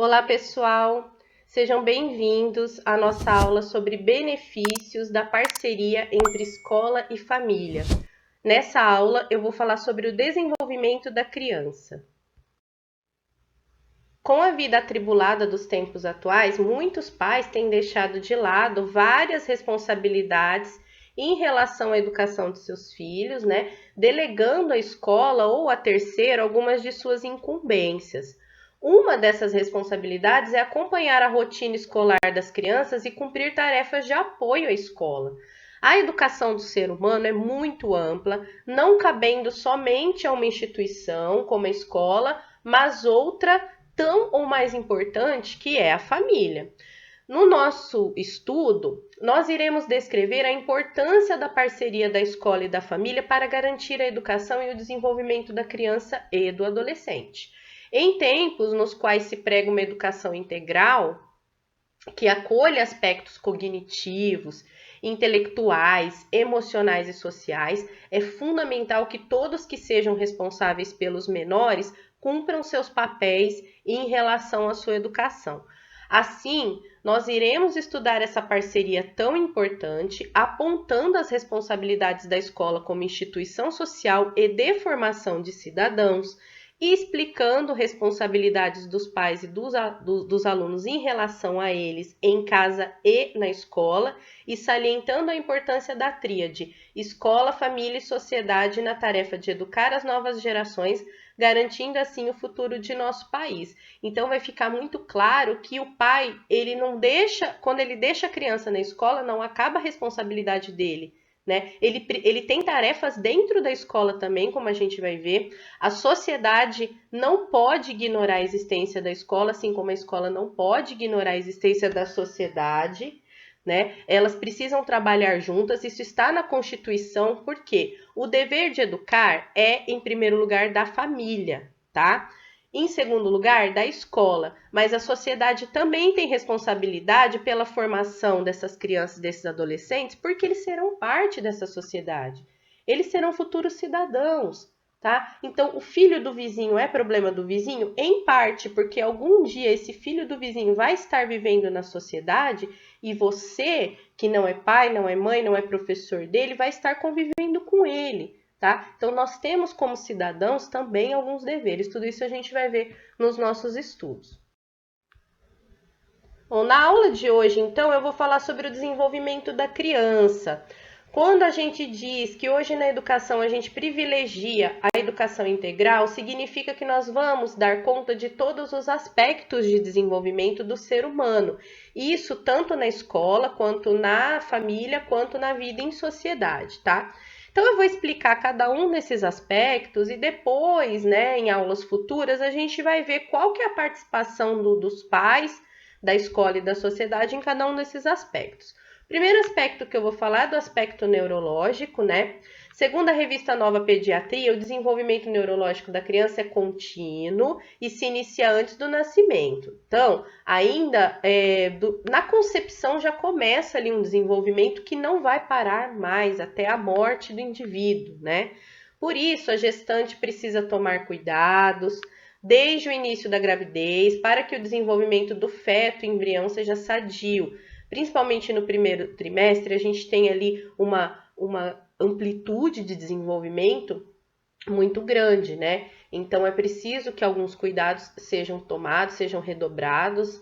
Olá, pessoal! Sejam bem-vindos à nossa aula sobre benefícios da parceria entre escola e família. Nessa aula, eu vou falar sobre o desenvolvimento da criança. Com a vida atribulada dos tempos atuais, muitos pais têm deixado de lado várias responsabilidades em relação à educação de seus filhos, delegando à escola ou a terceiro algumas de suas incumbências. Uma dessas responsabilidades é acompanhar a rotina escolar das crianças e cumprir tarefas de apoio à escola. A educação do ser humano é muito ampla, não cabendo somente a uma instituição como a escola, mas outra tão ou mais importante, que é a família. No nosso estudo, nós iremos descrever a importância da parceria da escola e da família para garantir a educação e o desenvolvimento da criança e do adolescente. Em tempos nos quais se prega uma educação integral, que acolha aspectos cognitivos, intelectuais, emocionais e sociais, é fundamental que todos que sejam responsáveis pelos menores cumpram seus papéis em relação à sua educação. Assim, nós iremos estudar essa parceria tão importante, apontando as responsabilidades da escola como instituição social e de formação de cidadãos, e explicando responsabilidades dos pais e dos alunos em relação a eles em casa e na escola, e salientando a importância da tríade escola, família e sociedade na tarefa de educar as novas gerações, garantindo assim o futuro de nosso país. Então vai ficar muito claro que o pai, ele não deixa, quando ele deixa a criança na escola, não acaba a responsabilidade dele. Ele tem tarefas dentro da escola também, como a gente vai ver. A sociedade não pode ignorar a existência da escola, assim como a escola não pode ignorar a existência da sociedade. Elas precisam trabalhar juntas, isso está na Constituição, porque o dever de educar é, em primeiro lugar, da família, tá? Em segundo lugar, da escola, mas a sociedade também tem responsabilidade pela formação dessas crianças, desses adolescentes, porque eles serão parte dessa sociedade. Eles serão futuros cidadãos, tá? Então, o filho do vizinho é problema do vizinho? Em parte, porque algum dia esse filho do vizinho vai estar vivendo na sociedade e você, que não é pai, não é mãe, não é professor dele, vai estar convivendo com ele. Tá? Então, nós temos como cidadãos também alguns deveres. Tudo isso a gente vai ver nos nossos estudos. Bom, na aula de hoje, então, eu vou falar sobre o desenvolvimento da criança. Quando a gente diz que hoje na educação a gente privilegia a educação integral, significa que nós vamos dar conta de todos os aspectos de desenvolvimento do ser humano. Isso tanto na escola, quanto na família, quanto na vida em sociedade, tá? Então, eu vou explicar cada um desses aspectos e depois, em aulas futuras, a gente vai ver qual que é a participação dos pais, da escola e da sociedade em cada um desses aspectos. Primeiro aspecto que eu vou falar é do aspecto neurológico, Segundo a revista Nova Pediatria, o desenvolvimento neurológico da criança é contínuo e se inicia antes do nascimento. Então, ainda na concepção já começa ali um desenvolvimento que não vai parar mais até a morte do indivíduo, Por isso, a gestante precisa tomar cuidados desde o início da gravidez para que o desenvolvimento do feto e embrião seja sadio. Principalmente no primeiro trimestre, a gente tem ali uma amplitude de desenvolvimento muito grande, Então, é preciso que alguns cuidados sejam tomados, sejam redobrados.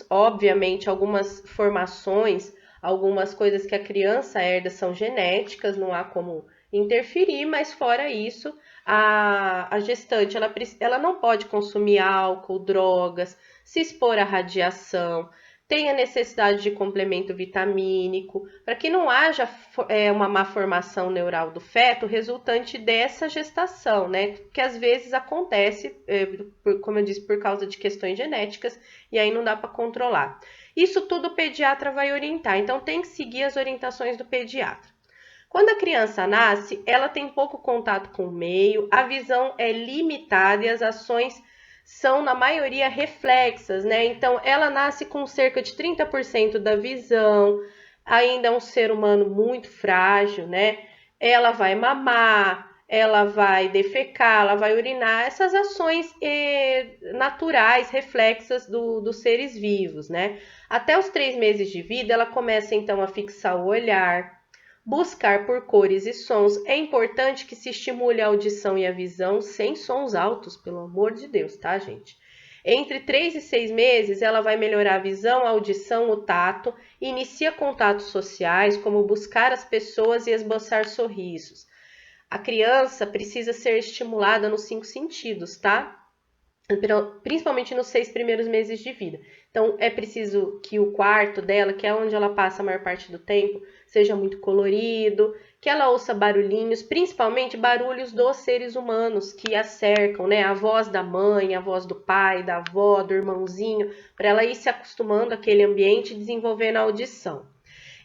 Obviamente, algumas formações, algumas coisas que a criança herda são genéticas, não há como interferir, mas fora isso, a gestante, ela não pode consumir álcool, drogas, se expor à radiação, tem a necessidade de complemento vitamínico, para que não haja uma má formação neural do feto resultante dessa gestação, que às vezes acontece, como eu disse, por causa de questões genéticas, e aí não dá para controlar. Isso tudo o pediatra vai orientar, então tem que seguir as orientações do pediatra. Quando a criança nasce, ela tem pouco contato com o meio, a visão é limitada e as ações são, na maioria, reflexas, Então, ela nasce com cerca de 30% da visão, ainda é um ser humano muito frágil, Ela vai mamar, ela vai defecar, ela vai urinar, essas ações naturais, reflexas dos seres vivos, né? Até os 3 meses de vida, ela começa então a fixar o olhar, buscar por cores e sons. É importante que se estimule a audição e a visão sem sons altos, pelo amor de Deus, tá, gente? Entre 3 e 6 meses, ela vai melhorar a visão, a audição, o tato, inicia contatos sociais, como buscar as pessoas e esboçar sorrisos. A criança precisa ser estimulada nos 5 sentidos, tá? Principalmente nos 6 primeiros meses de vida. Então, é preciso que o quarto dela, que é onde ela passa a maior parte do tempo, seja muito colorido, que ela ouça barulhinhos, principalmente barulhos dos seres humanos que a cercam, né? A voz da mãe, a voz do pai, da avó, do irmãozinho, para ela ir se acostumando àquele ambiente e desenvolvendo a audição.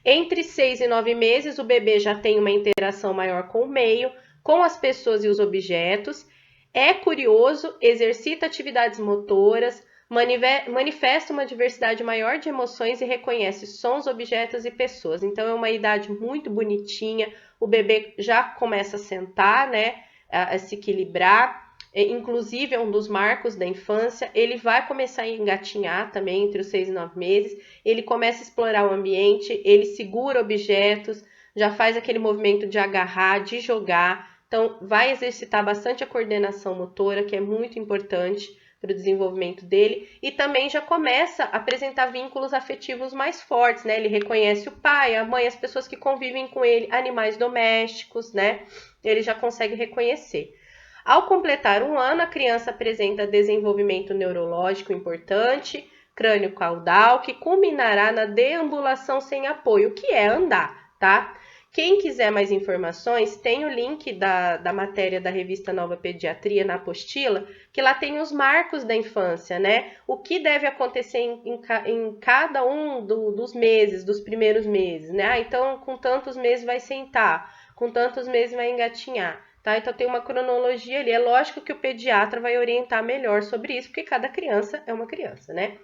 Entre 6 e 9 meses, o bebê já tem uma interação maior com o meio, com as pessoas e os objetos, é curioso, exercita atividades motoras, manifesta uma diversidade maior de emoções e reconhece sons, objetos e pessoas. Então é uma idade muito bonitinha, o bebê já começa a sentar, né, a se equilibrar, inclusive é um dos marcos da infância. Ele vai começar a engatinhar também entre os 6 e 9 meses, ele começa a explorar o ambiente, ele segura objetos, já faz aquele movimento de agarrar, de jogar. Então, vai exercitar bastante a coordenação motora, que é muito importante para o desenvolvimento dele, e também já começa a apresentar vínculos afetivos mais fortes, né? Ele reconhece o pai, a mãe, as pessoas que convivem com ele, animais domésticos, né? Ele já consegue reconhecer. Ao completar 1 ano, a criança apresenta desenvolvimento neurológico importante, crânio caudal, que culminará na deambulação sem apoio, que é andar, tá? Quem quiser mais informações, tem o link da matéria da revista Nova Pediatria na apostila, que lá tem os marcos da infância, né? O que deve acontecer em cada um dos meses, dos primeiros meses, né? Ah, então, com tantos meses vai sentar, com tantos meses vai engatinhar, tá? Então, tem uma cronologia ali. É lógico que o pediatra vai orientar melhor sobre isso, porque cada criança é uma criança, né?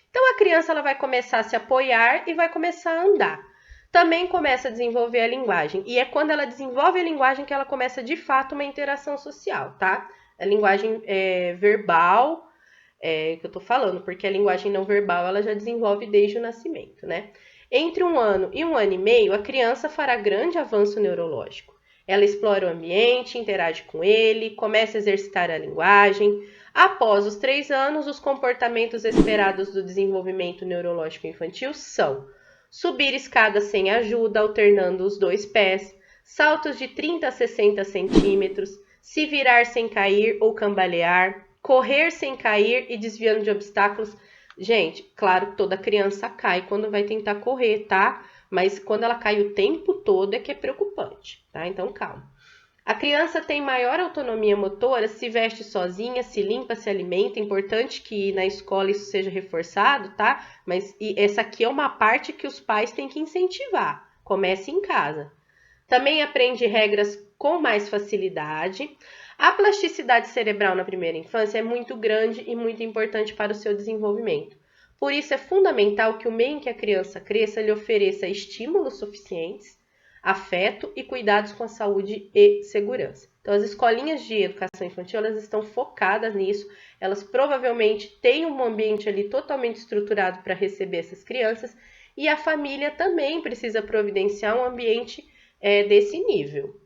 Então, a criança ela vai começar a se apoiar e vai começar a andar. Também começa a desenvolver a linguagem. E é quando ela desenvolve a linguagem que ela começa, de fato, uma interação social, tá? A linguagem verbal, que eu tô falando, porque a linguagem não verbal ela já desenvolve desde o nascimento, né? Entre 1 ano e 1 ano e meio, a criança fará grande avanço neurológico. Ela explora o ambiente, interage com ele, começa a exercitar a linguagem. Após os 3 anos, os comportamentos esperados do desenvolvimento neurológico infantil são: subir escadas sem ajuda, alternando os 2 pés, saltos de 30 a 60 centímetros, se virar sem cair ou cambalear, correr sem cair e desviando de obstáculos. Gente, claro que toda criança cai quando vai tentar correr, tá? Mas quando ela cai o tempo todo é que é preocupante, tá? Então calma. A criança tem maior autonomia motora, se veste sozinha, se limpa, se alimenta. É importante que na escola isso seja reforçado, tá? Mas essa aqui é uma parte que os pais têm que incentivar. Comece em casa. Também aprende regras com mais facilidade. A plasticidade cerebral na primeira infância é muito grande e muito importante para o seu desenvolvimento. Por isso é fundamental que o meio em que a criança cresça lhe ofereça estímulos suficientes, afeto e cuidados com a saúde e segurança. Então, as escolinhas de educação infantil, elas estão focadas nisso, elas provavelmente têm um ambiente ali totalmente estruturado para receber essas crianças, e a família também precisa providenciar um ambiente desse nível.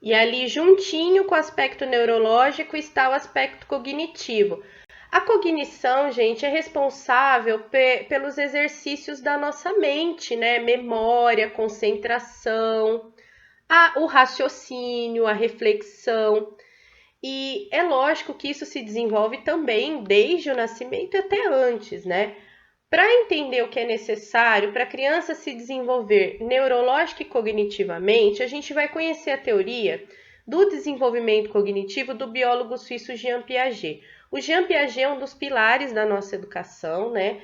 E ali, juntinho com o aspecto neurológico, está o aspecto cognitivo. A cognição, gente, é responsável pelos exercícios da nossa mente, né? Memória, concentração, o raciocínio, a reflexão. E é lógico que isso se desenvolve também desde o nascimento até antes, né? Para entender o que é necessário para a criança se desenvolver neurológica e cognitivamente, a gente vai conhecer a teoria do desenvolvimento cognitivo do biólogo suíço Jean Piaget. O Jean Piaget é um dos pilares da nossa educação, né?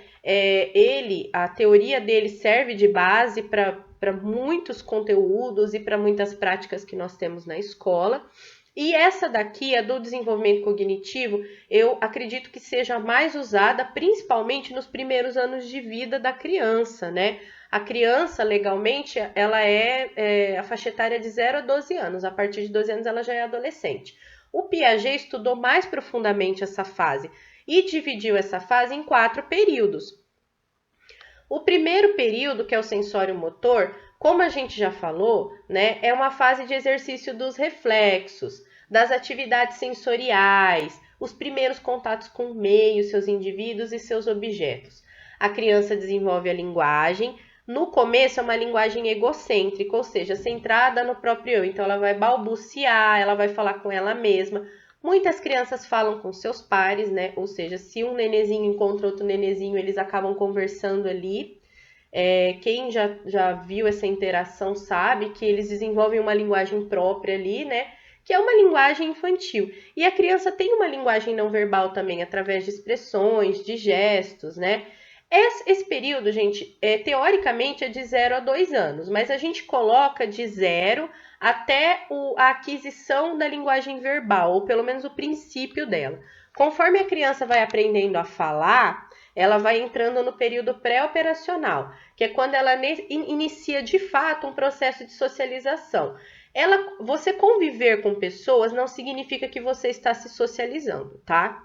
A teoria dele serve de base para muitos conteúdos e para muitas práticas que nós temos na escola. E essa daqui, a do desenvolvimento cognitivo, eu acredito que seja mais usada principalmente nos primeiros anos de vida da criança, né? A criança, legalmente, ela a faixa etária de 0 a 12 anos. A partir de 12 anos, ela já é adolescente. O Piaget estudou mais profundamente essa fase e dividiu essa fase em 4 períodos. O primeiro período, que é o sensório motor, como a gente já falou, né, é uma fase de exercício dos reflexos, das atividades sensoriais, os primeiros contatos com o meio, seus indivíduos e seus objetos. A criança desenvolve a linguagem. No começo é uma linguagem egocêntrica, ou seja, centrada no próprio eu. Então ela vai balbuciar, ela vai falar com ela mesma. Muitas crianças falam com seus pares, né? Ou seja, se um nenezinho encontra outro nenezinho, eles acabam conversando ali. Quem já viu essa interação sabe que eles desenvolvem uma linguagem própria ali, né? Que é uma linguagem infantil. E a criança tem uma linguagem não verbal também, através de expressões, de gestos, né? Esse período, gente, teoricamente é de 0 a 2 anos, mas a gente coloca de 0 até a aquisição da linguagem verbal, ou pelo menos o princípio dela. Conforme a criança vai aprendendo a falar, ela vai entrando no período pré-operacional, que é quando ela inicia de fato um processo de socialização. Você conviver com pessoas não significa que você está se socializando, tá?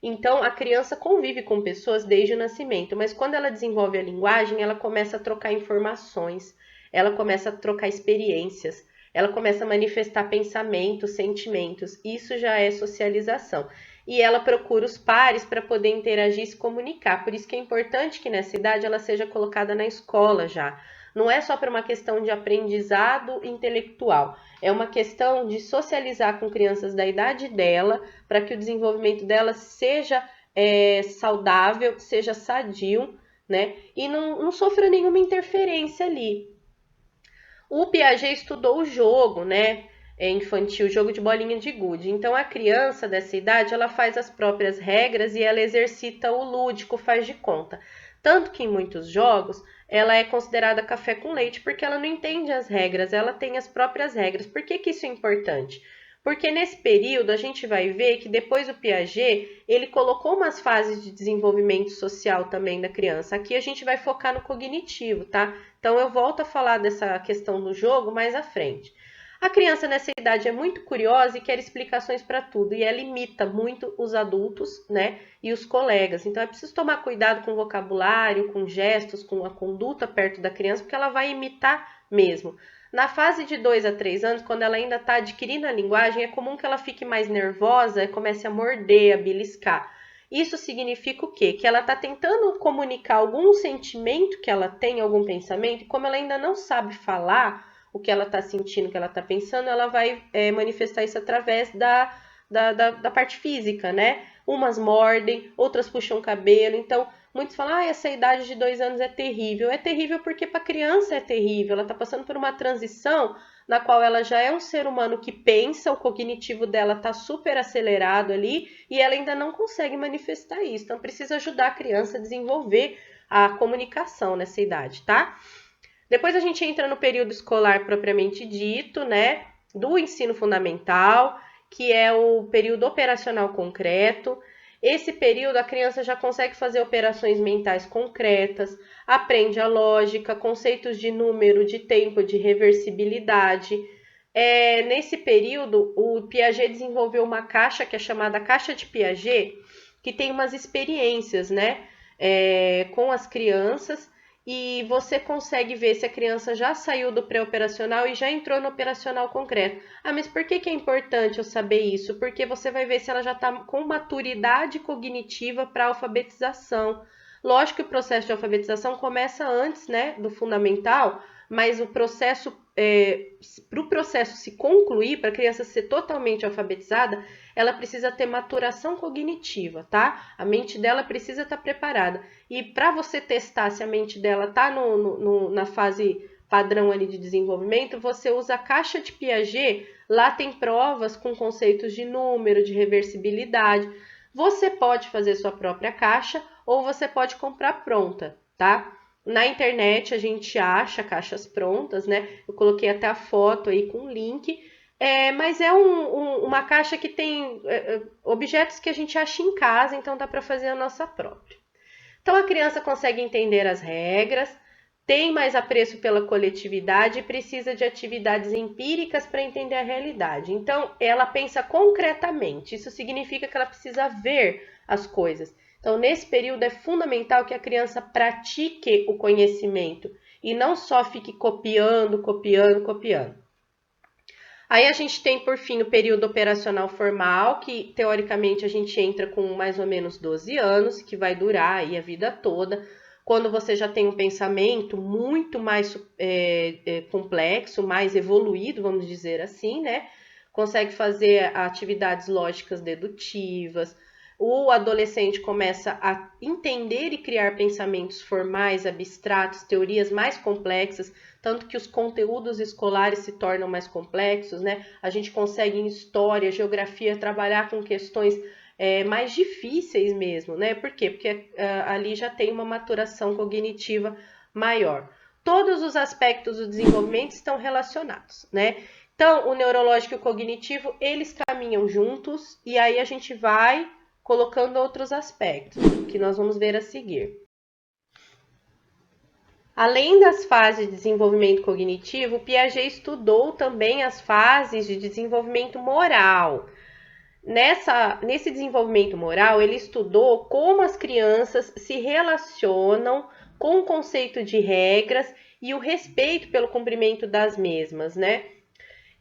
Então, a criança convive com pessoas desde o nascimento, mas quando ela desenvolve a linguagem, ela começa a trocar informações, ela começa a trocar experiências, ela começa a manifestar pensamentos, sentimentos. Isso já é socialização. E ela procura os pares para poder interagir e se comunicar. Por isso que é importante que nessa idade ela seja colocada na escola já. Não é só para uma questão de aprendizado intelectual, é uma questão de socializar com crianças da idade dela, para que o desenvolvimento dela seja saudável, seja sadio, né? E não sofra nenhuma interferência ali. O Piaget estudou o jogo, né? Infantil, jogo de bolinha de gude. Então, a criança dessa idade, ela faz as próprias regras e ela exercita o lúdico, faz de conta. Tanto que em muitos jogos, ela é considerada café com leite, porque ela não entende as regras, ela tem as próprias regras. Por que isso é importante? Porque nesse período a gente vai ver que depois o Piaget, ele colocou umas fases de desenvolvimento social também da criança. Aqui a gente vai focar no cognitivo, tá? Então eu volto a falar dessa questão do jogo mais à frente. A criança nessa idade é muito curiosa e quer explicações para tudo, e ela imita muito os adultos, né, e os colegas. Então é preciso tomar cuidado com o vocabulário, com gestos, com a conduta perto da criança, porque ela vai imitar mesmo. Na fase de 2 a 3 anos, quando ela ainda está adquirindo a linguagem, é comum que ela fique mais nervosa e comece a morder, a beliscar. Isso significa o quê? Que ela está tentando comunicar algum sentimento que ela tem, algum pensamento, e como ela ainda não sabe falar o que ela está sentindo, o que ela está pensando, ela vai manifestar isso através da parte física, né? Umas mordem, outras puxam o cabelo. Então, muitos falam, essa idade de 2 anos é terrível. É terrível porque para a criança é terrível. Ela está passando por uma transição na qual ela já é um ser humano que pensa, o cognitivo dela está super acelerado ali e ela ainda não consegue manifestar isso. Então, precisa ajudar a criança a desenvolver a comunicação nessa idade, tá? Depois a gente entra no período escolar propriamente dito, né? Do ensino fundamental, que é o período operacional concreto. Esse período a criança já consegue fazer operações mentais concretas, aprende a lógica, conceitos de número, de tempo, de reversibilidade. Nesse período, o Piaget desenvolveu uma caixa que é chamada caixa de Piaget, que tem umas experiências, né, com as crianças, e você consegue ver se a criança já saiu do pré-operacional e já entrou no operacional concreto. Mas por que é importante eu saber isso? Porque você vai ver se ela já está com maturidade cognitiva para alfabetização. Lógico que o processo de alfabetização começa antes, né, do fundamental, mas o processo, para o processo se concluir, para a criança ser totalmente alfabetizada, ela precisa ter maturação cognitiva, tá? A mente dela precisa estar preparada. E para você testar se a mente dela está na fase padrão ali de desenvolvimento, você usa a caixa de Piaget. Lá tem provas com conceitos de número, de reversibilidade. Você pode fazer sua própria caixa ou você pode comprar pronta, tá? Na internet a gente acha caixas prontas, né? Eu coloquei até a foto aí com o link. Mas é uma caixa que tem objetos que a gente acha em casa, então dá para fazer a nossa própria. Então a criança consegue entender as regras, tem mais apreço pela coletividade e precisa de atividades empíricas para entender a realidade. Então, ela pensa concretamente. Isso significa que ela precisa ver as coisas. Então, nesse período é fundamental que a criança pratique o conhecimento e não só fique copiando, copiando, copiando. Aí a gente tem, por fim, o período operacional formal, que teoricamente a gente entra com mais ou menos 12 anos, que vai durar aí a vida toda, quando você já tem um pensamento muito mais complexo, mais evoluído, vamos dizer assim, né? Consegue fazer atividades lógicas dedutivas. O adolescente começa a entender e criar pensamentos formais, abstratos, teorias mais complexas, tanto que os conteúdos escolares se tornam mais complexos, né? A gente consegue em história, geografia, trabalhar com questões mais difíceis mesmo, né? Por quê? Porque ali já tem uma maturação cognitiva maior. Todos os aspectos do desenvolvimento estão relacionados, né? Então, o neurológico e o cognitivo, eles caminham juntos e aí a gente vai colocando outros aspectos, que nós vamos ver a seguir. Além das fases de desenvolvimento cognitivo, Piaget estudou também as fases de desenvolvimento moral. Nesse desenvolvimento moral, ele estudou como as crianças se relacionam com o conceito de regras e o respeito pelo cumprimento das mesmas, né?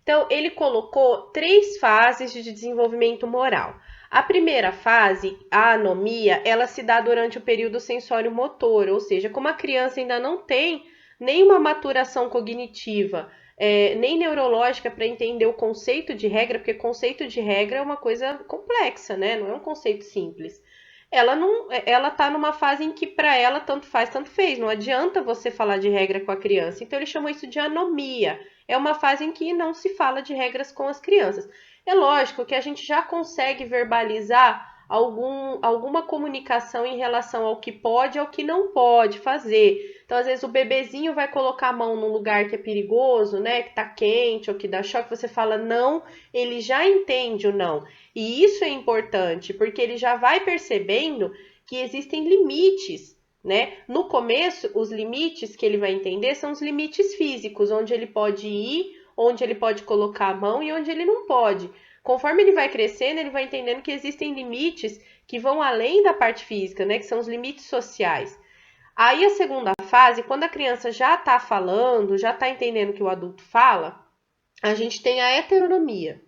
Então, ele colocou 3 fases de desenvolvimento moral. A primeira fase, a anomia, ela se dá durante o período sensório-motor, ou seja, como a criança ainda não tem nenhuma maturação cognitiva, nem neurológica para entender o conceito de regra, porque conceito de regra é uma coisa complexa, né? Não é um conceito simples. Ela tá numa fase em que para ela tanto faz, tanto fez. Não adianta você falar de regra com a criança. Então ele chamou isso de anomia. É uma fase em que não se fala de regras com as crianças. É lógico que a gente já consegue verbalizar alguma comunicação em relação ao que pode e ao que não pode fazer. Então, às vezes, o bebezinho vai colocar a mão num lugar que é perigoso, né? Que tá quente ou que dá choque, você fala não, ele já entende o não. E isso é importante, porque ele já vai percebendo que existem limites, né? No começo, os limites que ele vai entender são os limites físicos, onde ele pode ir, onde ele pode colocar a mão e onde ele não pode. Conforme ele vai crescendo, ele vai entendendo que existem limites que vão além da parte física, né? Que são os limites sociais. Aí a segunda fase, quando a criança já está falando, já está entendendo o que o adulto fala, a gente tem a heteronomia.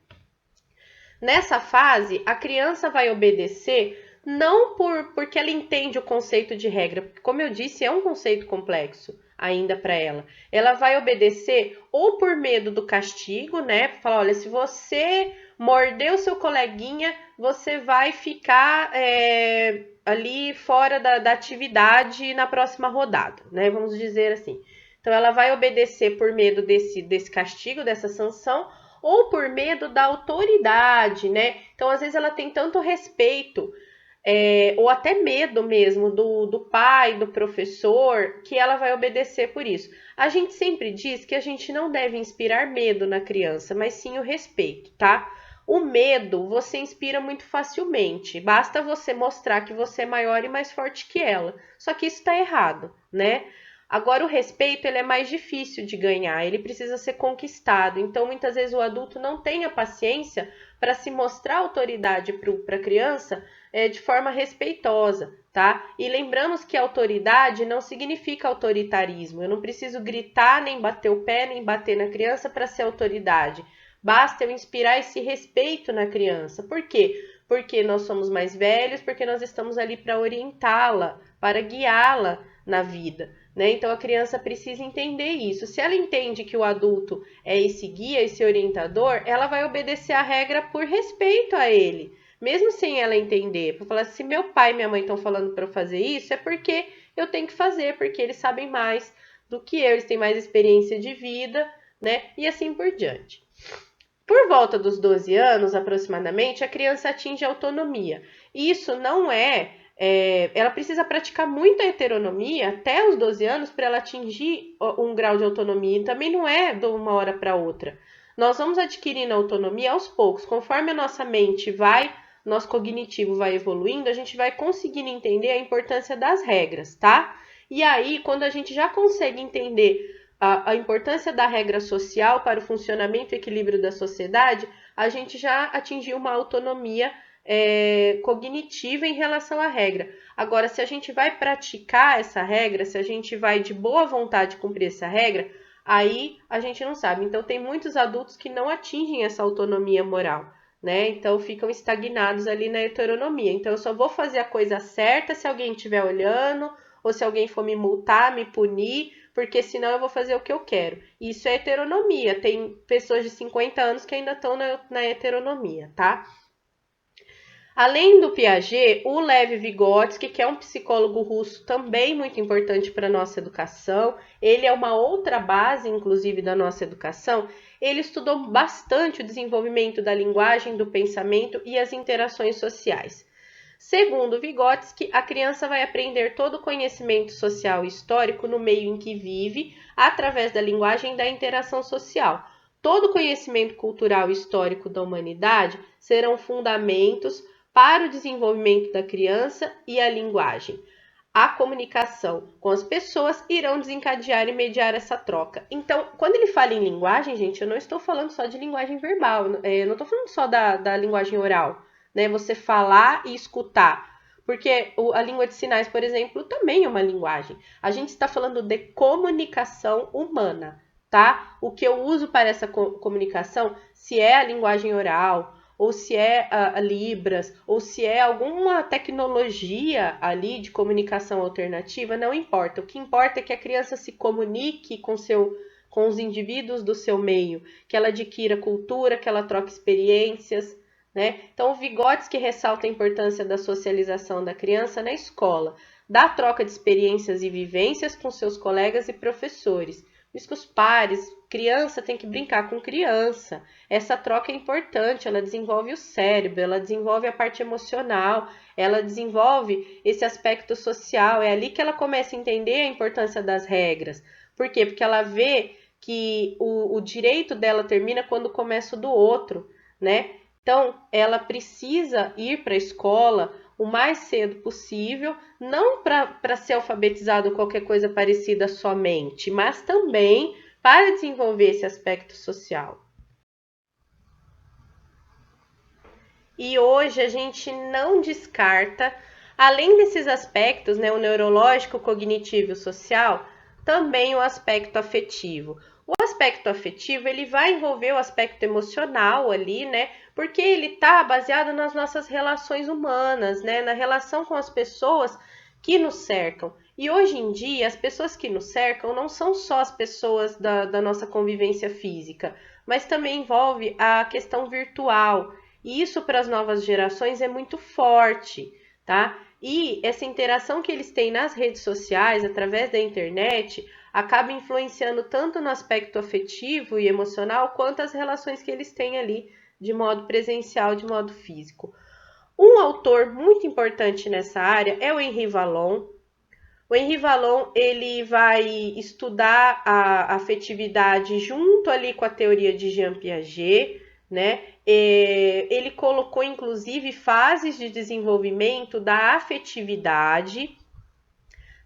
Nessa fase, a criança vai obedecer não porque ela entende o conceito de regra, porque, como eu disse, é um conceito complexo ainda para ela. Ela vai obedecer ou por medo do castigo, né? Falar, olha, se você mordeu seu coleguinha, você vai ficar ali fora da atividade na próxima rodada, né? Vamos dizer assim. Então, ela vai obedecer por medo desse castigo, dessa sanção, ou por medo da autoridade, né? Então, às vezes, ela tem tanto respeito, ou até medo mesmo do pai, do professor, que ela vai obedecer por isso. A gente sempre diz que a gente não deve inspirar medo na criança, mas sim o respeito, tá? O medo você inspira muito facilmente, basta você mostrar que você é maior e mais forte que ela. Só que isso tá errado, né? Agora, o respeito ele é mais difícil de ganhar, ele precisa ser conquistado. Então, muitas vezes o adulto não tem a paciência para se mostrar autoridade para a criança de forma respeitosa, tá? E lembramos que autoridade não significa autoritarismo. Eu não preciso gritar, nem bater o pé, nem bater na criança para ser autoridade. Basta eu inspirar esse respeito na criança. Por quê? Porque nós somos mais velhos, porque nós estamos ali para orientá-la, para guiá-la na vida. Né? Então a criança precisa entender isso. Se ela entende que o adulto é esse guia, esse orientador, ela vai obedecer a regra por respeito a ele, mesmo sem ela entender. Para falar, se meu pai e minha mãe estão falando para eu fazer isso, é porque eu tenho que fazer, porque eles sabem mais do que eu, eles têm mais experiência de vida, né? E assim por diante. Por volta dos 12 anos, aproximadamente, a criança atinge a autonomia. Isso não ela precisa praticar muita heteronomia até os 12 anos para ela atingir um grau de autonomia. E também não é de uma hora para outra. Nós vamos adquirindo autonomia aos poucos. Conforme a nossa mente nosso cognitivo vai evoluindo, a gente vai conseguindo entender a importância das regras, tá? E aí, quando a gente já consegue entender a importância da regra social para o funcionamento e equilíbrio da sociedade, a gente já atingiu uma autonomia cognitiva em relação à regra. Agora, se a gente vai praticar essa regra, se a gente vai de boa vontade cumprir essa regra, aí a gente não sabe. Então, tem muitos adultos que não atingem essa autonomia moral, né? Então, ficam estagnados ali na heteronomia. Então, eu só vou fazer a coisa certa se alguém estiver olhando, ou se alguém for me multar, me punir, porque senão eu vou fazer o que eu quero. Isso é heteronomia. Tem pessoas de 50 anos que ainda estão na heteronomia, tá? Além do Piaget, o Lev Vygotsky, que é um psicólogo russo também muito importante para a nossa educação, ele é uma outra base, inclusive, da nossa educação. Ele estudou bastante o desenvolvimento da linguagem, do pensamento e as interações sociais. Segundo Vygotsky, a criança vai aprender todo o conhecimento social e histórico no meio em que vive, através da linguagem e da interação social. Todo o conhecimento cultural e histórico da humanidade serão fundamentos para o desenvolvimento da criança e a linguagem. A comunicação com as pessoas irão desencadear e mediar essa troca. Então, quando ele fala em linguagem, gente, eu não estou falando só de linguagem verbal, eu não estou falando só da linguagem oral, né? Você falar e escutar. Porque a língua de sinais, por exemplo, também é uma linguagem. A gente está falando de comunicação humana, tá? O que eu uso para essa comunicação, se é a linguagem oral, ou se é a Libras, ou se é alguma tecnologia ali de comunicação alternativa, não importa. O que importa é que a criança se comunique com os indivíduos do seu meio, que ela adquira cultura, que ela troque experiências, né? Então, o Vygotsky ressalta a importância da socialização da criança na escola, da troca de experiências e vivências com seus colegas e professores. Por isso que os pares, criança tem que brincar com criança. Essa troca é importante, ela desenvolve o cérebro, ela desenvolve a parte emocional, ela desenvolve esse aspecto social. É ali que ela começa a entender a importância das regras. Por quê? Porque ela vê que o direito dela termina quando começa o do outro, né? Então, ela precisa ir para a escola o mais cedo possível, não para ser alfabetizado ou qualquer coisa parecida somente, mas também para desenvolver esse aspecto social. E hoje a gente não descarta, além desses aspectos, né, o neurológico, o cognitivo e o social, também o aspecto afetivo. O aspecto afetivo, ele vai envolver o aspecto emocional ali, né? Porque ele está baseado nas nossas relações humanas, né? Na relação com as pessoas que nos cercam. E hoje em dia, as pessoas que nos cercam não são só as pessoas da nossa convivência física, mas também envolve a questão virtual. E isso para as novas gerações é muito forte, tá? E essa interação que eles têm nas redes sociais, através da internet, acaba influenciando tanto no aspecto afetivo e emocional, quanto as relações que eles têm ali de modo presencial, de modo físico. Um autor muito importante nessa área é o Henri Vallon. O Henri Vallon, ele vai estudar a afetividade junto ali com a teoria de Jean Piaget, né? Ele colocou, inclusive, fases de desenvolvimento da afetividade.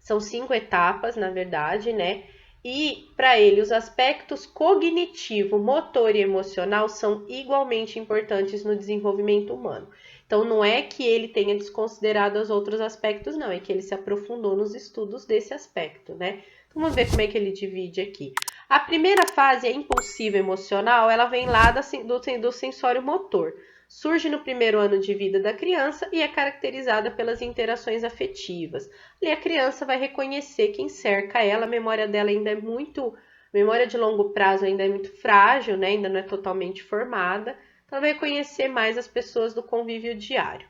São 5 etapas, na verdade, né? E, para ele, os aspectos cognitivo, motor e emocional são igualmente importantes no desenvolvimento humano. Então, não é que ele tenha desconsiderado os outros aspectos, não. É que ele se aprofundou nos estudos desse aspecto, né? Então, vamos ver como é que ele divide aqui. A primeira fase, a impulsiva emocional, ela vem lá do sensório motor. Surge no primeiro ano de vida da criança e é caracterizada pelas interações afetivas. E a criança vai reconhecer quem cerca ela, a memória dela ainda é muito, a memória de longo prazo ainda é muito frágil, né? Ainda não é totalmente formada, então ela vai reconhecer mais as pessoas do convívio diário.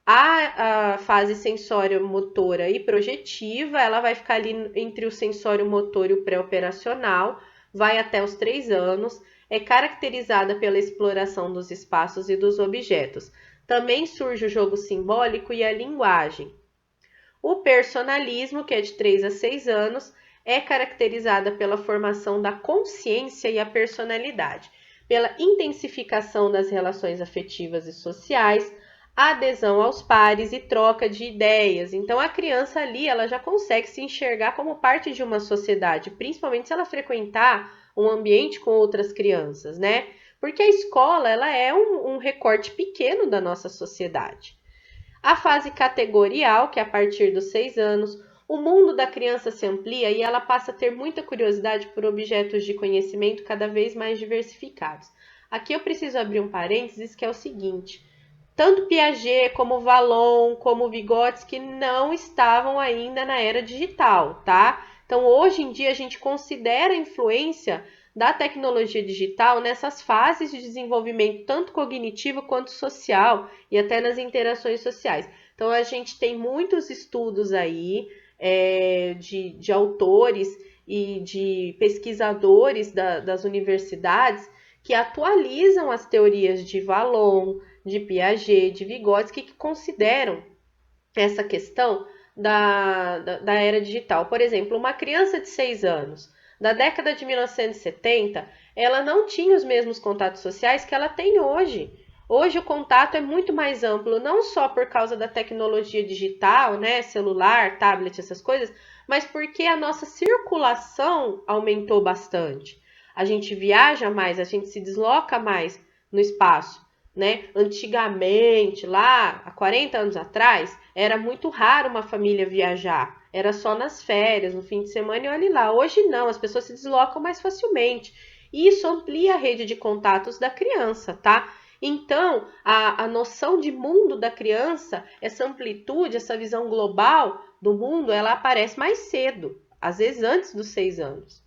A fase sensório-motora e projetiva, ela vai ficar ali entre o sensório-motor e o pré-operacional, vai até os 3 anos, é caracterizada pela exploração dos espaços e dos objetos. Também surge o jogo simbólico e a linguagem. O personalismo, que é de 3 a 6 anos, é caracterizada pela formação da consciência e a personalidade, pela intensificação das relações afetivas e sociais, a adesão aos pares e troca de ideias. Então a criança ali, ela já consegue se enxergar como parte de uma sociedade, principalmente se ela frequentar um ambiente com outras crianças, né? Porque a escola, ela é um recorte pequeno da nossa sociedade. A fase categorial, que é a partir dos 6 anos, o mundo da criança se amplia e ela passa a ter muita curiosidade por objetos de conhecimento cada vez mais diversificados. Aqui eu preciso abrir um parênteses que é o seguinte: tanto Piaget como Vallon, como Vygotsky não estavam ainda na era digital, tá? Então, hoje em dia, a gente considera a influência da tecnologia digital nessas fases de desenvolvimento, tanto cognitivo quanto social, e até nas interações sociais. Então, a gente tem muitos estudos aí de autores e de pesquisadores das universidades que atualizam as teorias de Vallon, de Piaget, de Vygotsky, que consideram essa questão da era digital. Por exemplo, uma criança de 6 anos, da década de 1970, ela não tinha os mesmos contatos sociais que ela tem hoje. Hoje o contato é muito mais amplo, não só por causa da tecnologia digital, né, celular, tablet, essas coisas, mas porque a nossa circulação aumentou bastante. A gente viaja mais, a gente se desloca mais no espaço, né? Antigamente, lá há 40 anos atrás, era muito raro uma família viajar. Era só nas férias, no fim de semana e olhe lá. Hoje não, as pessoas se deslocam mais facilmente. E isso amplia a rede de contatos da criança, tá? Então, a noção de mundo da criança, essa amplitude, essa visão global do mundo, ela aparece mais cedo, às vezes antes dos 6 anos.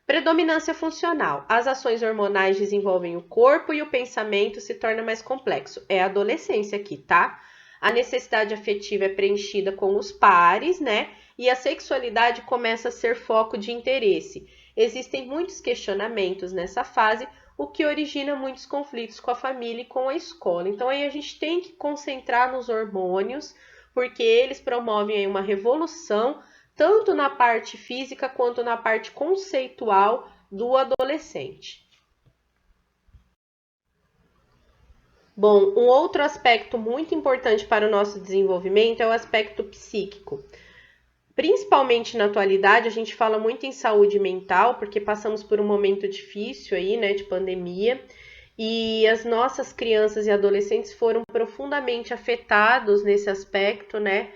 Predominância funcional. As ações hormonais desenvolvem o corpo e o pensamento se torna mais complexo. É a adolescência aqui, tá? A necessidade afetiva é preenchida com os pares, né? E a sexualidade começa a ser foco de interesse. Existem muitos questionamentos nessa fase, o que origina muitos conflitos com a família e com a escola. Então aí a gente tem que concentrar nos hormônios, porque eles promovem aí uma revolução tanto na parte física quanto na parte conceitual do adolescente. Bom, um outro aspecto muito importante para o nosso desenvolvimento é o aspecto psíquico. Principalmente na atualidade, a gente fala muito em saúde mental, porque passamos por um momento difícil aí, né, de pandemia, e as nossas crianças e adolescentes foram profundamente afetados nesse aspecto, né,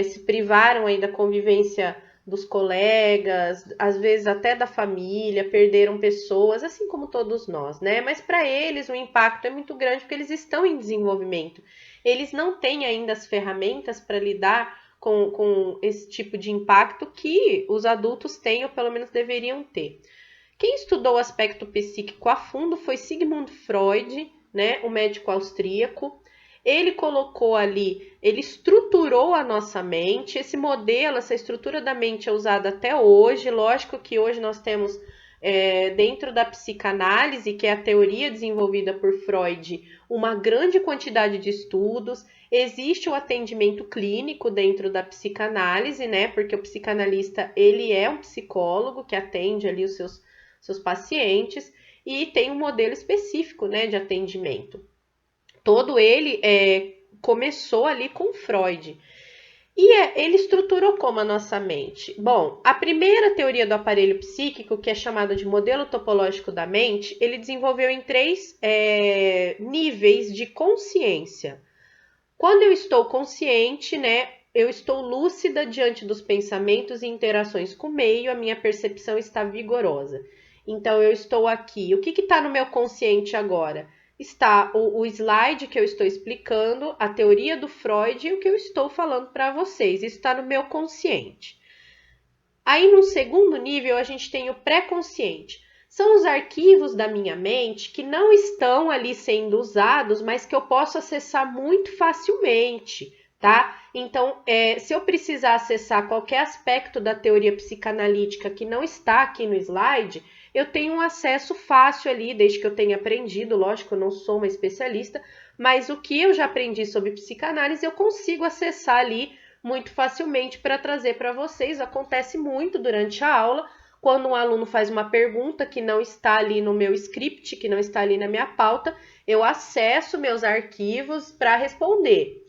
se privaram aí da convivência dos colegas, às vezes até da família, perderam pessoas, assim como todos nós, né? Mas para eles o impacto é muito grande porque eles estão em desenvolvimento. Eles não têm ainda as ferramentas para lidar com esse tipo de impacto que os adultos têm, ou pelo menos deveriam ter. Quem estudou o aspecto psíquico a fundo foi Sigmund Freud, né, o médico austríaco. Ele colocou ali, ele estruturou a nossa mente. Esse modelo, essa estrutura da mente é usada até hoje. Lógico que hoje nós temos, dentro da psicanálise, que é a teoria desenvolvida por Freud, uma grande quantidade de estudos. Existe o atendimento clínico dentro da psicanálise, né? Porque o psicanalista, ele é um psicólogo que atende ali os seus pacientes e tem um modelo específico, né, de atendimento. Todo ele começou ali com Freud. E ele estruturou como a nossa mente? Bom, a primeira teoria do aparelho psíquico, que é chamada de modelo topológico da mente, ele desenvolveu em 3 níveis de consciência. Quando eu estou consciente, né, eu estou lúcida diante dos pensamentos e interações com o meio, a minha percepção está vigorosa. Então, eu estou aqui. O que está no meu consciente agora? Está o slide que eu estou explicando, a teoria do Freud e o que eu estou falando para vocês. Isso está no meu consciente. Aí, no segundo nível, a gente tem o pré-consciente. São os arquivos da minha mente que não estão ali sendo usados, mas que eu posso acessar muito facilmente, tá? Então, se eu precisar acessar qualquer aspecto da teoria psicanalítica que não está aqui no slide, eu tenho um acesso fácil ali, desde que eu tenha aprendido. Lógico, eu não sou uma especialista, mas o que eu já aprendi sobre psicanálise eu consigo acessar ali muito facilmente para trazer para vocês. Acontece muito durante a aula, Quando um aluno faz uma pergunta que não está ali no meu script, que não está ali na minha pauta, eu acesso meus arquivos para responder.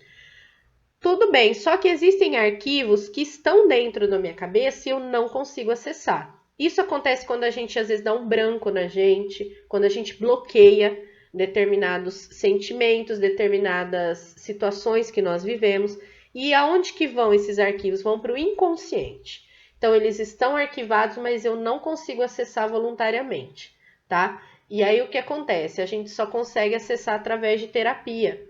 Tudo bem, só que existem arquivos que estão dentro da minha cabeça e eu não consigo acessar. Isso acontece quando a gente às vezes dá um branco na gente, quando a gente bloqueia determinados sentimentos, determinadas situações que nós vivemos. E aonde que vão esses arquivos? Vão para o inconsciente. Então, eles estão arquivados, mas eu não consigo acessar voluntariamente, tá? E aí, o que acontece? A gente só consegue acessar através de terapia,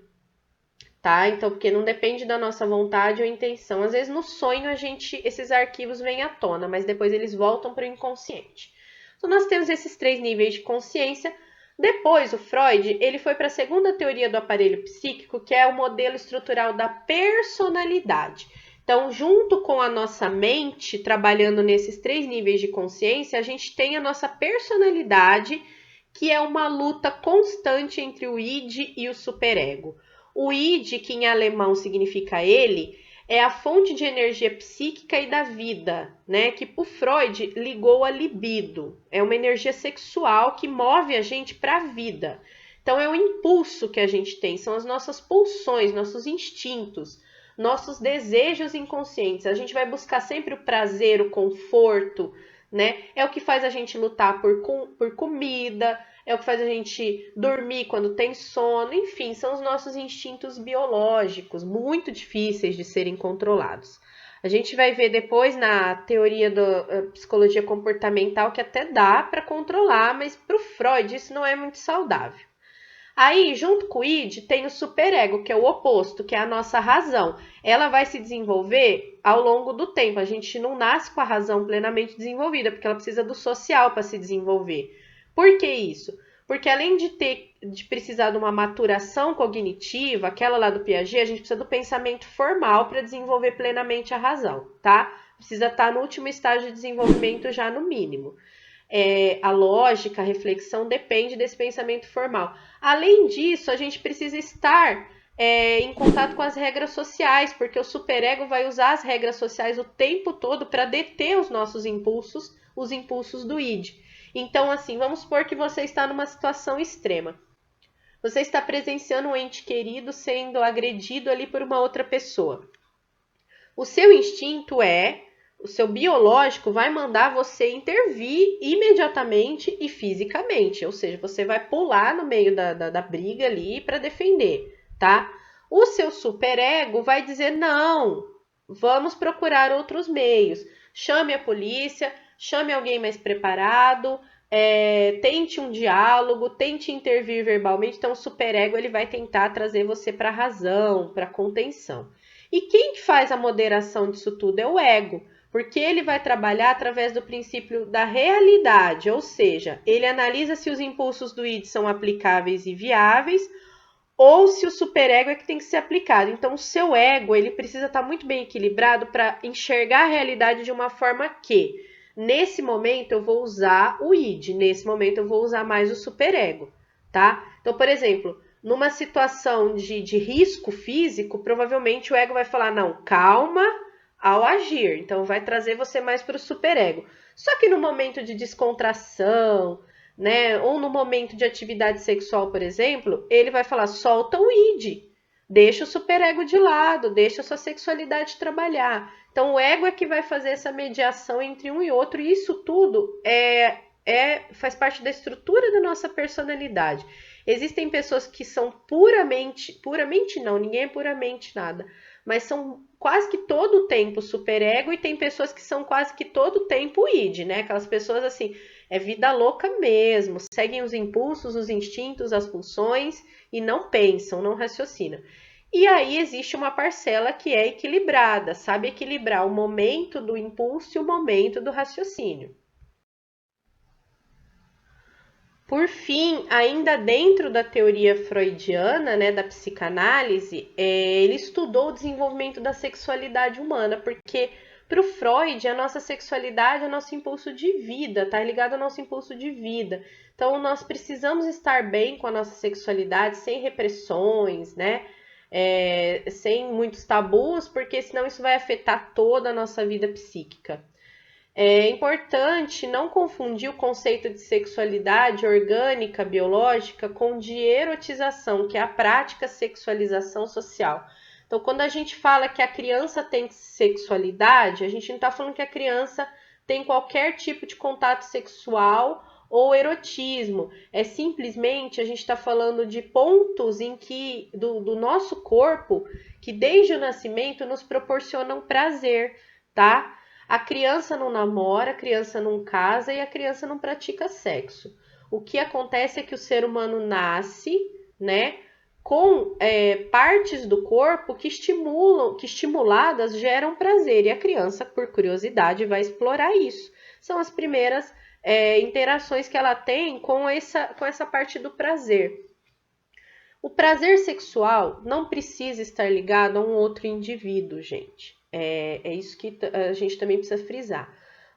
tá? Então, porque não depende da nossa vontade ou intenção. Às vezes, no sonho, esses arquivos vêm à tona, mas depois eles voltam para o inconsciente. Então, nós temos esses 3 níveis de consciência. Depois, o Freud, ele foi para a segunda teoria do aparelho psíquico, que é o modelo estrutural da personalidade. Então, junto com a nossa mente, trabalhando nesses 3 níveis de consciência, a gente tem a nossa personalidade, que é uma luta constante entre o id e o superego. O id, que em alemão significa ele, é a fonte de energia psíquica e da vida, né? Que o Freud ligou a libido. É uma energia sexual que move a gente para a vida. Então, é o impulso que a gente tem, são as nossas pulsões, nossos instintos, nossos desejos inconscientes. A gente vai buscar sempre o prazer, o conforto, né? É o que faz a gente lutar por comida, é o que faz a gente dormir quando tem sono, enfim, são os nossos instintos biológicos, muito difíceis de serem controlados. A gente vai ver depois na teoria da psicologia comportamental que até dá para controlar, mas para o Freud isso não é muito saudável. Aí, junto com o id, tem o superego, que é o oposto, que é a nossa razão. Ela vai se desenvolver ao longo do tempo. A gente não nasce com a razão plenamente desenvolvida, porque ela precisa do social para se desenvolver. Por que isso? Porque além de precisar de uma maturação cognitiva, aquela lá do Piaget, a gente precisa do pensamento formal para desenvolver plenamente a razão, tá? Precisa estar no último estágio de desenvolvimento já no mínimo. A lógica, a reflexão depende desse pensamento formal. Além disso, a gente precisa estar em contato com as regras sociais, porque o superego vai usar as regras sociais o tempo todo para deter os nossos impulsos, os impulsos do id. Então, assim, vamos supor que você está numa situação extrema. Você está presenciando um ente querido sendo agredido ali por uma outra pessoa. O seu instinto o seu biológico vai mandar você intervir imediatamente e fisicamente, ou seja, você vai pular no meio da briga ali para defender, tá? O seu superego vai dizer, não, vamos procurar outros meios, chame a polícia, chame alguém mais preparado, tente um diálogo, tente intervir verbalmente. Então, o superego ele vai tentar trazer você para a razão, para a contenção. E quem faz a moderação disso tudo é o ego, porque ele vai trabalhar através do princípio da realidade, ou seja, ele analisa se os impulsos do id são aplicáveis e viáveis, ou se o superego é que tem que ser aplicado. Então, o seu ego ele precisa estar muito bem equilibrado para enxergar a realidade de uma forma que, nesse momento, eu vou usar o id, nesse momento, eu vou usar mais o superego, tá? Então, por exemplo, numa situação de risco físico, provavelmente o ego vai falar, não, calma ao agir. Então, vai trazer você mais para o superego. Só que no momento de descontração, né, ou no momento de atividade sexual, por exemplo, ele vai falar, solta o id, deixa o superego de lado, deixa a sua sexualidade trabalhar. Então, o ego é que vai fazer essa mediação entre um e outro, e isso tudo faz parte da estrutura da nossa personalidade. Existem pessoas que são puramente não, ninguém é puramente nada, mas são quase que todo o tempo superego, e tem pessoas que são quase que todo o tempo id, né? Aquelas pessoas assim, é vida louca mesmo, seguem os impulsos, os instintos, as pulsões e não pensam, não raciocinam. E aí existe uma parcela que é equilibrada, sabe equilibrar o momento do impulso e o momento do raciocínio. Por fim, ainda dentro da teoria freudiana, né, da psicanálise, ele estudou o desenvolvimento da sexualidade humana, porque para o Freud, a nossa sexualidade é o nosso impulso de vida, tá ligado ao nosso impulso de vida. Então, nós precisamos estar bem com a nossa sexualidade, sem repressões, né? Sem muitos tabus, porque senão isso vai afetar toda a nossa vida psíquica. É importante não confundir o conceito de sexualidade orgânica, biológica, com de erotização, que é a prática sexualização social. Então, quando a gente fala que a criança tem sexualidade, a gente não está falando que a criança tem qualquer tipo de contato sexual ou erotismo. É simplesmente a gente está falando de pontos em que do nosso corpo que desde o nascimento nos proporcionam prazer, tá? A criança não namora, a criança não casa e a criança não pratica sexo. O que acontece é que o ser humano nasce, né, com partes do corpo que estimulam, que estimuladas geram prazer e a criança, por curiosidade, vai explorar isso. São as primeiras interações que ela tem com essa parte do prazer. O prazer sexual não precisa estar ligado a um outro indivíduo, gente. É isso que a gente também precisa frisar.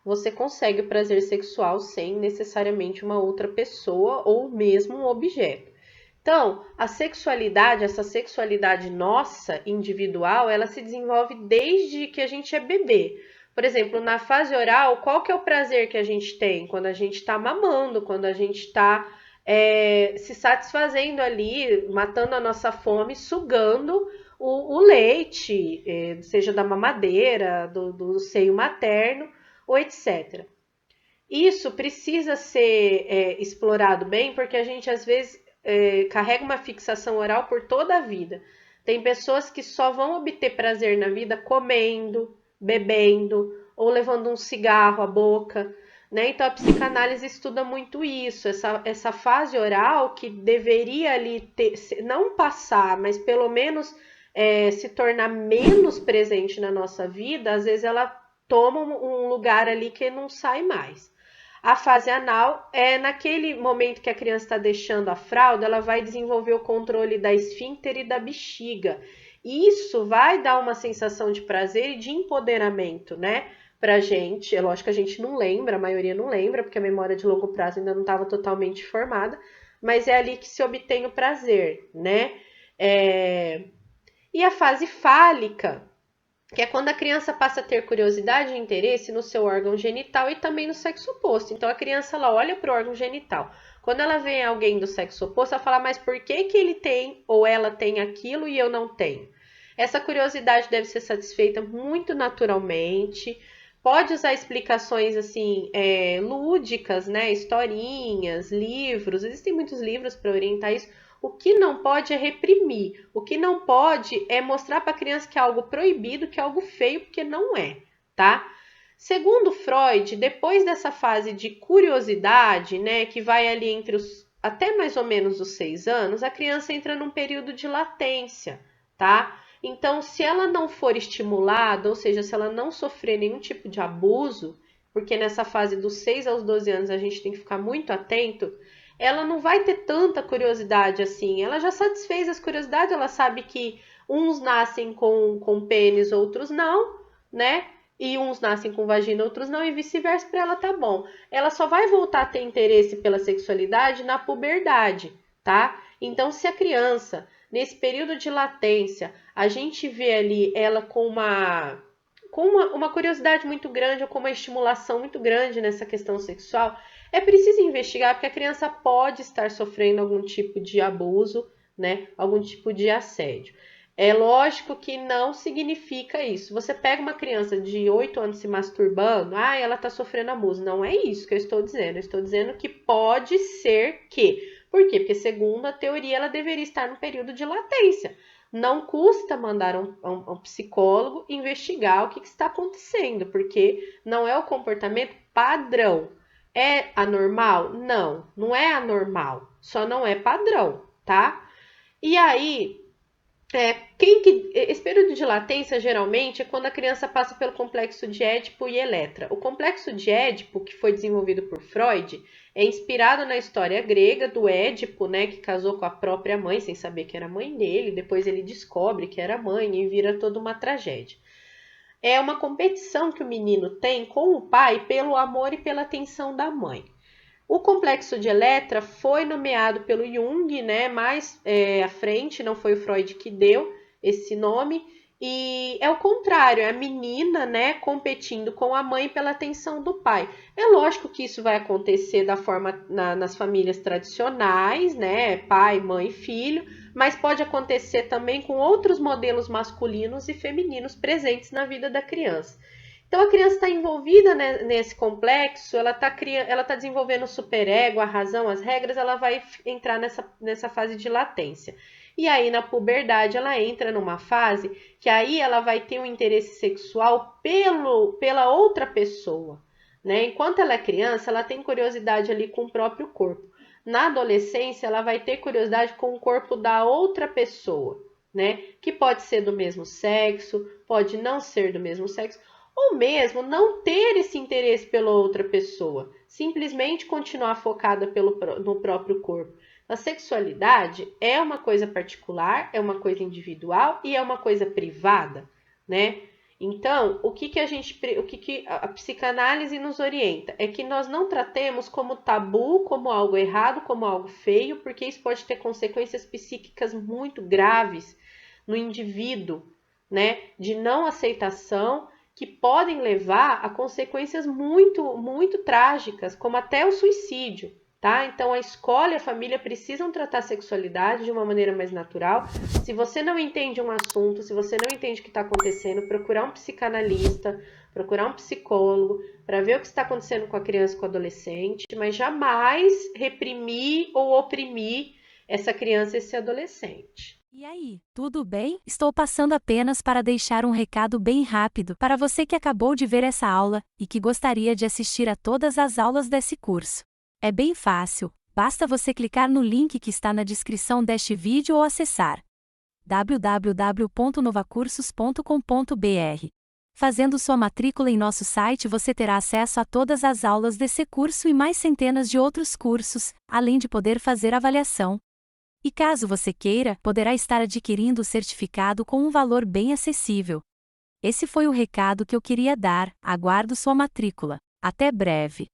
Você consegue o prazer sexual sem necessariamente uma outra pessoa ou mesmo um objeto. Então, a sexualidade, essa sexualidade nossa, individual, ela se desenvolve desde que a gente é bebê. Por exemplo, na fase oral, qual que é o prazer que a gente tem? Quando a gente está mamando, quando a gente está se satisfazendo ali, matando a nossa fome, sugando o leite, seja da mamadeira, do seio materno, ou etc. Isso precisa ser explorado bem, porque a gente às vezes carrega uma fixação oral por toda a vida. Tem pessoas que só vão obter prazer na vida comendo, bebendo ou levando um cigarro à boca, né? Então a psicanálise estuda muito isso, essa fase oral que deveria ali não passar, mas pelo menos se tornar menos presente na nossa vida, às vezes ela toma um lugar ali que não sai mais. A fase anal é naquele momento que a criança está deixando a fralda, ela vai desenvolver o controle da esfíncter e da bexiga. Isso vai dar uma sensação de prazer e de empoderamento, né? Pra gente. É lógico que a gente não lembra, a maioria não lembra, porque a memória de longo prazo ainda não estava totalmente formada, mas é ali que se obtém o prazer, né? E a fase fálica, que é quando a criança passa a ter curiosidade e interesse no seu órgão genital e também no sexo oposto. Então a criança ela olha para o órgão genital. Quando ela vê alguém do sexo oposto, ela fala, mas por que ele tem ou ela tem aquilo e eu não tenho? Essa curiosidade deve ser satisfeita muito naturalmente. Pode usar explicações assim, lúdicas, né? Historinhas, livros. Existem muitos livros para orientar isso. O que não pode é reprimir. O que não pode é mostrar para a criança que é algo proibido, que é algo feio, porque não é, tá? Segundo Freud, depois dessa fase de curiosidade, né, que vai ali entre até mais ou menos os 6 anos, a criança entra num período de latência, tá? Então, se ela não for estimulada, ou seja, se ela não sofrer nenhum tipo de abuso, porque nessa fase dos 6 aos 12 anos a gente tem que ficar muito atento, ela não vai ter tanta curiosidade assim. Ela já satisfez as curiosidades, ela sabe que uns nascem com pênis, outros não, né? E uns nascem com vagina, outros não, e vice-versa, para ela tá bom. Ela só vai voltar a ter interesse pela sexualidade na puberdade, tá? Então, se a criança, nesse período de latência, a gente vê ali ela com uma curiosidade muito grande ou com uma estimulação muito grande nessa questão sexual, é preciso investigar porque a criança pode estar sofrendo algum tipo de abuso, né? Algum tipo de assédio. É lógico que não significa isso. Você pega uma criança de 8 anos se masturbando, ela está sofrendo abuso. Não é isso que eu estou dizendo. Eu estou dizendo que pode ser que. Por quê? Porque, segundo a teoria, ela deveria estar no período de latência. Não custa mandar um psicólogo investigar o que está acontecendo, porque não é o comportamento padrão. É anormal? Não, não é anormal. Só não é padrão, tá? E aí, esse período de latência geralmente é quando a criança passa pelo complexo de Édipo e Eletra. O complexo de Édipo, que foi desenvolvido por Freud, é inspirado na história grega do Édipo, né, que casou com a própria mãe sem saber que era mãe dele. Depois ele descobre que era mãe e vira toda uma tragédia. É uma competição que o menino tem com o pai pelo amor e pela atenção da mãe. O complexo de Eletra foi nomeado pelo Jung, né, mais à frente, não foi o Freud que deu esse nome, E é o contrário, é a menina, né, competindo com a mãe pela atenção do pai. É lógico que isso vai acontecer da forma nas famílias tradicionais, né, pai, mãe, filho, mas pode acontecer também com outros modelos masculinos e femininos presentes na vida da criança. Então a criança está envolvida, né, nesse complexo, ela tá desenvolvendo o superego, a razão, as regras, ela vai entrar nessa fase de latência. E aí na puberdade ela entra numa fase que aí ela vai ter um interesse sexual pela outra pessoa, né? Enquanto ela é criança, ela tem curiosidade ali com o próprio corpo. Na adolescência, ela vai ter curiosidade com o corpo da outra pessoa, né? Que pode ser do mesmo sexo, pode não ser do mesmo sexo, ou mesmo não ter esse interesse pela outra pessoa, simplesmente continuar focada no próprio corpo. A sexualidade é uma coisa particular, é uma coisa individual e é uma coisa privada, né? Então, o que a psicanálise nos orienta é que nós não tratemos como tabu, como algo errado, como algo feio, porque isso pode ter consequências psíquicas muito graves no indivíduo, né? De não aceitação, que podem levar a consequências muito, muito trágicas, como até o suicídio. Tá? Então a escola e a família precisam tratar a sexualidade de uma maneira mais natural. Se você não entende um assunto, se você não entende o que está acontecendo, procurar um psicanalista, procurar um psicólogo para ver o que está acontecendo com a criança e com o adolescente, mas jamais reprimir ou oprimir essa criança e esse adolescente. E aí, tudo bem? Estou passando apenas para deixar um recado bem rápido para você que acabou de ver essa aula e que gostaria de assistir a todas as aulas desse curso. É bem fácil, basta você clicar no link que está na descrição deste vídeo ou acessar www.novacursos.com.br. Fazendo sua matrícula em nosso site você terá acesso a todas as aulas desse curso e mais centenas de outros cursos, além de poder fazer avaliação. E caso você queira, poderá estar adquirindo o certificado com um valor bem acessível. Esse foi o recado que eu queria dar, aguardo sua matrícula. Até breve!